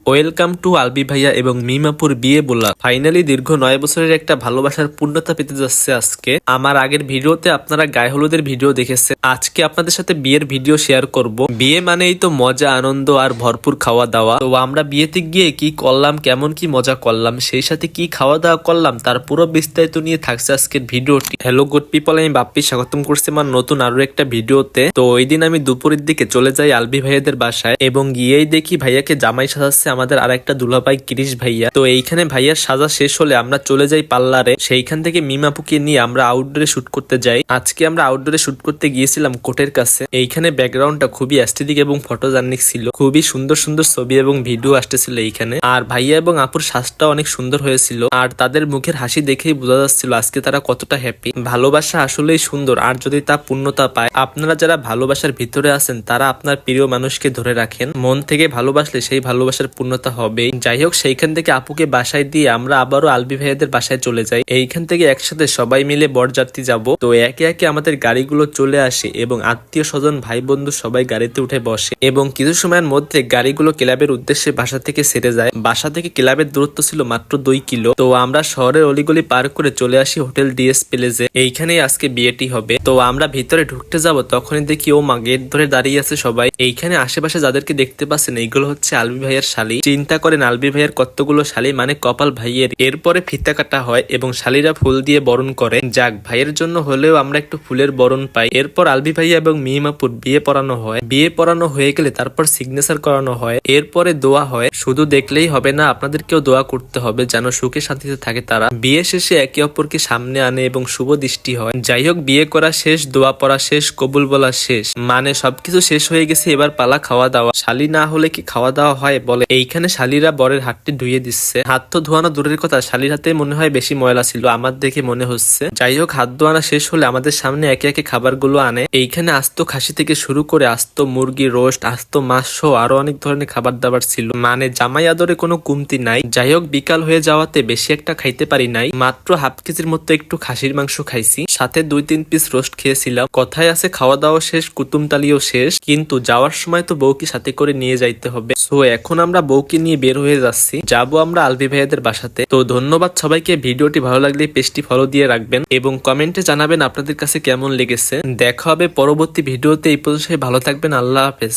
Welcome to Albi ভাইয়া এবং মিমাপুর বিয়ে বলা। ফাইনালি দীর্ঘ 9 বছরের একটা ভালোবাসার পূর্ণতা পেতে যাচ্ছে আজকে। আমার আগের ভিডিওতে আপনারা গায়ে হলুদের ভিডিও দেখেছেন, আজকে আপনাদের সাথে বিয়ের ভিডিও শেয়ার করব। বিয়ে মানেই তো মজা, আনন্দ আর ভরপুর খাওয়া দাওয়া। তো আমরা বিয়েতে গিয়ে কি করলাম, কেমন কি মজা করলাম, সেই সাথে কি খাওয়া দাওয়া করলাম, তার পুরো বিস্তারিত নিয়ে থাকছে আজকের ভিডিওটি। হ্যালো গুড পিপল, আমি বাপ্পি স্বাগতম করছি আমার নতুন আরো একটা ভিডিওতে। তো ওই দিন আমি দুপুরের দিকে চলে যাই আলবি ভাইয়াদের বাসায় এবং গিয়েই দেখি ভাইয়াকে জামাই সাজাচ্ছে আমাদের আর একটা দুলাভাই কিরিশ ভাইয়া। তো এইখানে ভাইয়ার সাজা শেষ হলে আমরা চলে যাই পার্লারে। সেইখান থেকে মিমাপুকে নিয়ে আমরা আউটডোরে শুট করতে যাই। আজকে আমরা আউটডোরে শুট করতে গিয়েছিলাম কোর্টের কাছে। এইখানে ব্যাকগ্রাউন্ডটা খুবই অ্যাস্থেটিক এবং ফটোজেনিক ছিল, খুবই সুন্দর সুন্দর ছবি এবং ভিডিও আসতেছিল এইখানে। আর ভাইয়া এবং আপুর সাজটা অনেক সুন্দর হয়েছিল, আর তাদের মুখের হাসি দেখেই বোঝা যাচ্ছিল আজকে তারা কতটা হ্যাপি। ভালোবাসা আসলেই সুন্দর, আর যদি তা পূর্ণতা পায়, আপনারা যারা ভালোবাসার ভিতরে আছেন তারা আপনার প্রিয় মানুষকে ধরে রাখেন। মন থেকে ভালোবাসলে সেই ভালোবাসার পূর্ণতা হবে। যাই হোক, সেইখান থেকে আপুকে বাসায় দিয়ে আমরা আবারও আলবি ভাইয়াদের বাসায় চলে যাই। এইখান থেকে একসাথে সবাই মিলে বরযাত্রী যাব। তো একে একে আমাদের গাড়িগুলো চলে আসে এবং আত্মীয় স্বজন ভাই বন্ধু সবাই গাড়িতে উঠে বসে এবং কিছু সময়ের মধ্যে গাড়িগুলো ক্লাবের উদ্দেশ্যে বাসা থেকে সেরে যায়। বাসা থেকে ক্লাবের দূরত্ব ছিল মাত্র 2 কিলো। তো আমরা শহরের অলিগলি পার করে চলে আসি হোটেল ডিএস প্লেজে। এইখানেই আজকে বিয়েটি হবে। তো আমরা ভিতরে ঢুকতে যাব, তখনই দেখি ও মা গেট ধরে দাঁড়িয়ে আছে সবাই। এইখানে আশেপাশে যাদেরকে দেখতে পাচ্ছেন এইগুলো হচ্ছে আলবি ভাইয়ের শালী। চিন্তা করেন আলবি ভাইয়ের কতগুলো শালী, মানে কপাল ভাইয়ের। এরপরে ফিতা কাটা হয় এবং শালীরা ফুল দিয়ে বরণ করে। যাক, ভাইয়ের জন্য হলেও আমরা একটু ফুলের বরণ পাই। এরপর আলবি ভাইয়া এবং মিমাপুর বিয়ে পড়ানো হয়। বিয়ে পড়ানো হয়ে গেলে তারপর সিগনেচার করানো হয়। এরপরে দোয়া হয়। শুধু দেখলেই হবে না, আপনাদেরকেও দোয়া করতে হবে যেন সুখে শান্তিতে থাকে তারা। বিয়ে শেষে একে অপরকে সামনে আনে এবং শুভ দৃষ্টি হয়। যাই হোক, বিয়ে করা শেষ, দোয়া পড়া শেষ, কবুল বলা শেষ, মানে সবকিছু শেষ হয়ে গেছে। এবার পালা খাওয়া দাওয়া। শালী না হলে কি খাওয়া দাওয়া হয় বলে? এইখানে শালীরা বরের হাতটি ধুয়ে দিচ্ছে। হাত তো ধোয়ানো দূরের কথা, শালীর হাতে মনে হয় বেশি ময়লা ছিল আমার দেখে মনে হচ্ছে। যাই হোক, হাত ধোয়ানো শেষ হলে আমাদের সামনে একে একে খাবারগুলো আনে। এইখানে আস্ত খাসি থেকে শুরু করে আস্ত মুরগি রোস্ট, আস্ত মাছ সহ আরো অনেক ধরনের খাবার দাবার ছিল, মানে জামাই আদরে কোনো কমতি নাই। যাই হোক, বিকাল হয়ে যাওয়াতে বেশি একটা খাইতে পারি নাই, মাত্র হাফ কেজির মতো একটু খাসির মাংস খাইছি, সাথে 2-3 পিস রোস্ট খেয়েছিলাম। কথায় আছে খাওয়া দাওয়া শেষ, কুতুমতালিও শেষ, কিন্তু যাওয়ার সময় তো বউকে সাথে করে নিয়ে যাইতে হবে। সো এখন আমরা বউকে নিয়ে বের হয়ে যাচ্ছি, যাবো আমরা আলবি ভাইয়াদের বাসাতে। তো ধন্যবাদ সবাইকে। ভিডিওটি ভালো লাগলে পেজটি ফলো দিয়ে রাখবেন এবং কমেন্টে জানাবেন আপনাদের কাছে কেমন লেগেছে। দেখা হবে পরবর্তী ভিডিওতে। এই পর্যন্ত ভালো থাকবেন। আল্লাহ হাফেজ।